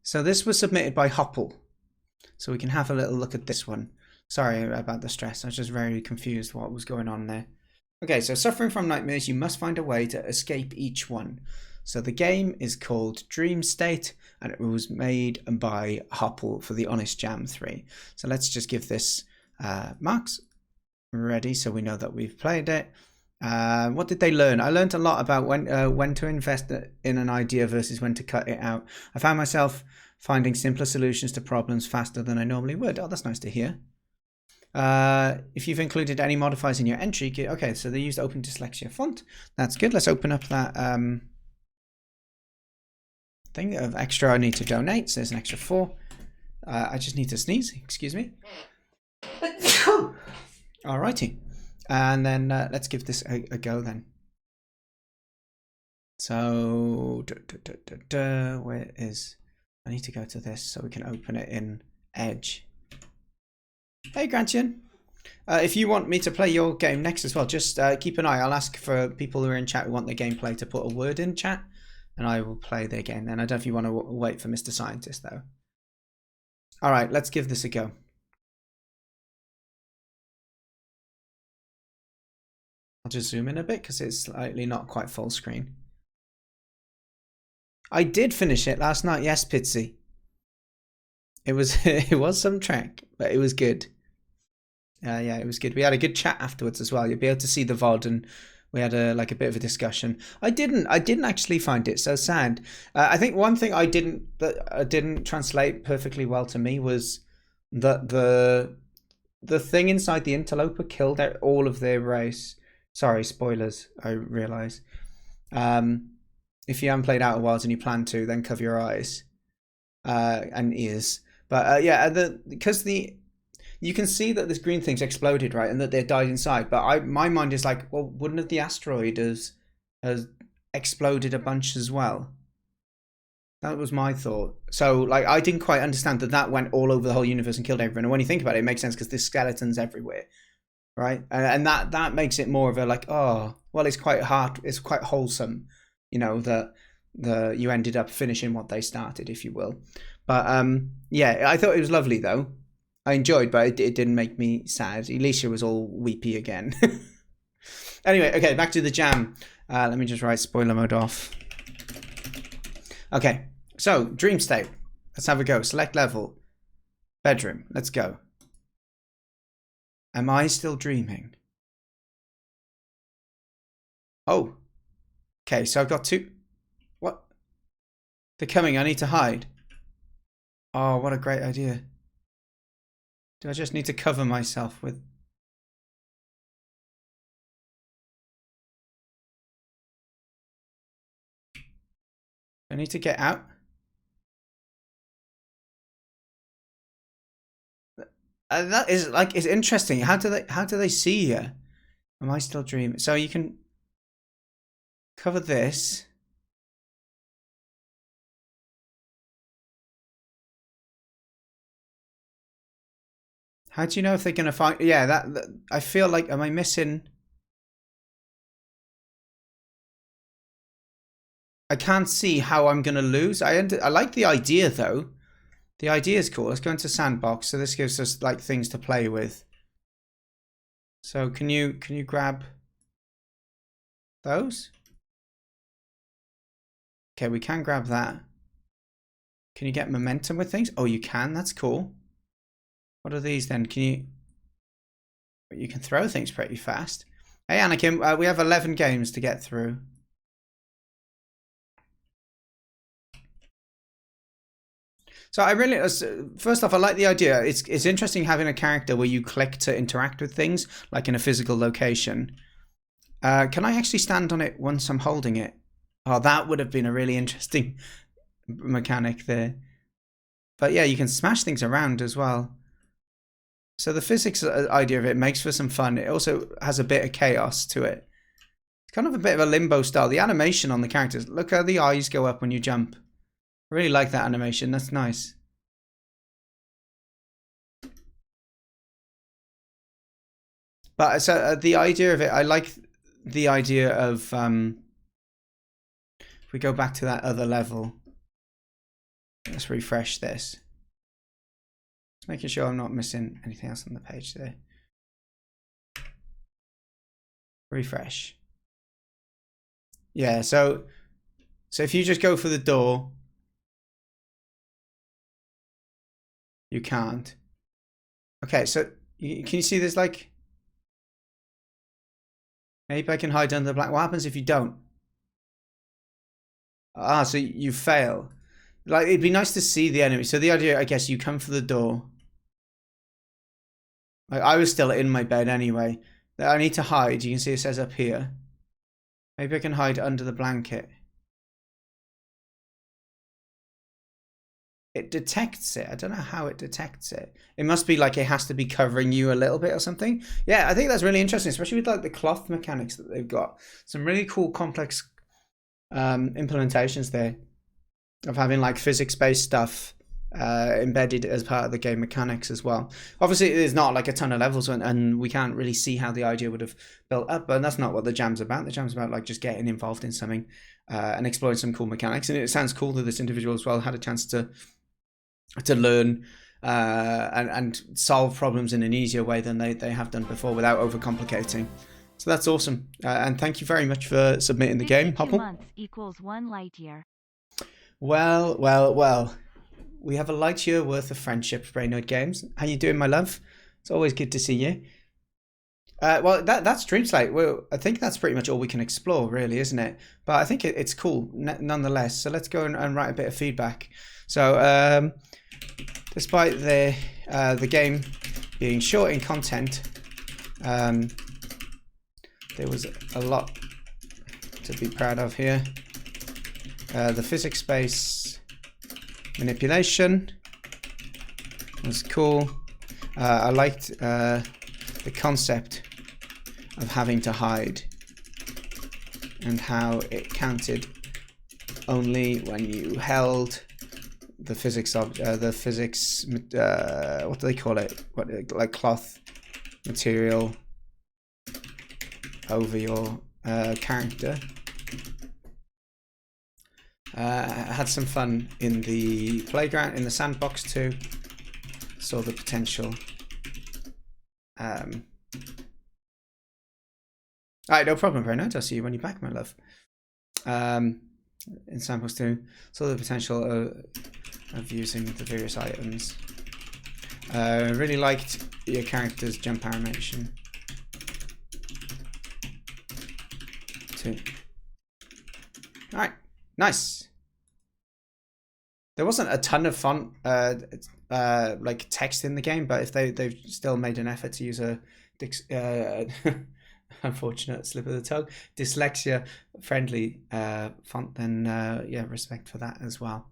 So this was submitted by HOFL. So we can have a little look at this one. Sorry about the stress. I was just very confused what was going on there. Okay, so suffering from nightmares, you must find a way to escape each one. So the game is called Dream State, and it was made by HOFL for the HonestDanGames 3. So let's just give this marks ready so we know that we've played it. What did they learn? I learned a lot about when to invest in an idea versus when to cut it out. I found myself finding simpler solutions to problems faster than I normally would. Oh, that's nice to hear. If you've included any modifiers in your entry, okay, so they used Open Dyslexia font. That's good. Let's open up that thing of extra I need to donate. So there's an extra 4. I just need to sneeze. Excuse me. Alrighty. And then let's give this a go then. So, where is... I need to go to this so we can open it in Edge. Hey, Grantian. If you want me to play your game next as well, just keep an eye. I'll ask for people who are in chat who want the gameplay to put a word in chat, and I will play their game. And I don't know if you want to wait for Mr. Scientist, though. All right, let's give this a go. I'll just zoom in a bit because it's slightly not quite full screen. I did finish it last night. Yes, Pitsy. It was some trek, but it was good. Yeah, it was good. We had a good chat afterwards as well. You'll be able to see the VOD, and we had a bit of a discussion. I didn't actually find it so sad. I think one thing that didn't translate perfectly well to me was that the thing inside the interloper killed all of their race. Sorry, spoilers. I realise. If you haven't played Outer Wilds and you plan to, then cover your eyes and ears. But yeah, because you can see that this green thing's exploded, right, and that they died inside. But my mind is like, well, wouldn't have the asteroid has exploded a bunch as well? That was my thought. So like, I didn't quite understand that went all over the whole universe and killed everyone. And when you think about it, it makes sense because there's skeletons everywhere, right? And that makes it more of a like, oh, well, it's quite hard. It's quite wholesome, you know, that you ended up finishing what they started, if you will. But yeah, I thought it was lovely though. I enjoyed, but it didn't make me sad. Alicia was all weepy again. Anyway, okay, back to the jam. Let me just write spoiler mode off. Okay, so dream state. Let's have a go. Select level. Bedroom. Let's go. Am I still dreaming? Oh. Okay, so I've got 2. What? They're coming. I need to hide. Oh, what a great idea. Do I just need to cover myself with... I need to get out? That is like, it's interesting. How do they see you? Am I still dreaming? So you can cover this. How do you know if they're gonna find? Yeah, that I feel like, am I missing? I can't see how I'm gonna lose. I like the idea though. The idea is cool. Let's go into sandbox. So this gives us like things to play with. So can you grab those? Okay, we can grab that. Can you get momentum with things? Oh, you can. That's cool. What are these then? You can throw things pretty fast. Hey, Anakin, we have 11 games to get through. So I really, first off, I like the idea. It's interesting having a character where you click to interact with things, like in a physical location. Can I actually stand on it once I'm holding it? Oh, that would have been a really interesting mechanic there. But yeah, you can smash things around as well. So the physics idea of it makes for some fun. It also has a bit of chaos to it. It's kind of a bit of a limbo style. The animation on the characters, look how the eyes go up when you jump. I really like that animation. That's nice. But so the idea of it, I like the idea of if we go back to that other level. Let's refresh this. Just making sure I'm not missing anything else on the page there. Refresh. Yeah, so if you just go for the door, you can't. Okay, so can you see there's like, maybe I can hide under the black. What happens if you don't? Ah, so you fail. Like, it'd be nice to see the enemy. So the idea, I guess, you come for the door. Like, I was still in my bed anyway. I need to hide. You can see it says up here. Maybe I can hide under the blanket. It detects it. I don't know how it detects it. It must be like it has to be covering you a little bit or something. Yeah, I think that's really interesting, especially with like the cloth mechanics that they've got. Some really cool, complex implementations there of having like physics-based stuff embedded as part of the game mechanics as well. Obviously, there's not like a ton of levels, and we can't really see how the idea would have built up, but that's not what the jam's about. The jam's about like just getting involved in something and exploring some cool mechanics. And it sounds cool that this individual as well had a chance to learn and solve problems in an easier way than they have done before without overcomplicating. So that's awesome. And thank you very much for submitting the game, HOFL. Months equals 1 light year. Well. We have a light year worth of friendship, Brainerd Games. How you doing, my love? It's always good to see you. Well, that's Dream Slate. Well, I think that's pretty much all we can explore, really, isn't it? But I think it's cool, nonetheless. So let's go and write a bit of feedback. So, despite the game being short in content, there was a lot to be proud of here. The physics-based manipulation was cool. I liked the concept of having to hide and how it counted only when you held the physics of what do they call it? Like cloth material over your character. I had some fun in the playground, in the sandbox too. Saw the potential. Alright, no problem, Bernard. I'll see you when you're back, my love. In sandbox too. Saw the potential of using the various items. Really liked your character's jump animation too. Alright. Nice. There wasn't a ton of font, like text in the game, but if they've still made an effort to use a unfortunate slip of the tongue, dyslexia friendly font, then yeah, respect for that as well.